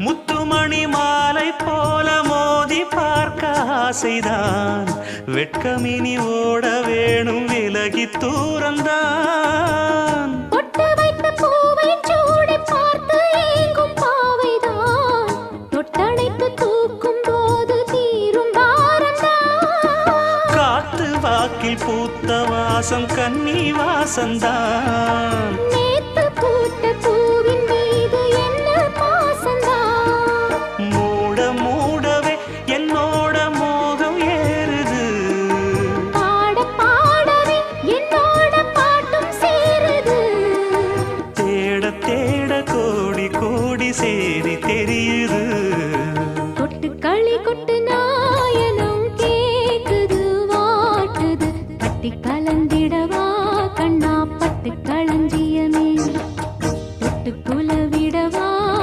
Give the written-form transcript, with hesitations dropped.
முத்துமணி மாலை போல மோதி பார்க்க ஆசைதான். வெட்கமினி ஓட வேணும் விலகி தூரந்தான். பொட்டு வைத்த பூவை சூடி பார்த்து ஏங்கும் பாவைதான். தொட்டணைத்து தூக்கும் போது தீரும் பாரந்தான். காத்து வாக்கில் பூத்த வாசம் கன்னி வாசந்தான். நேத்து பூத்த பூவின் மீது என்ன பாசந்தான். மூட மூடவே என்னோட மோகம் ஏறுது. பாட பாடவே என்னோட பாட்டும் சேருது. தேட தேட கோடி கோடி சேரி தெரியுது.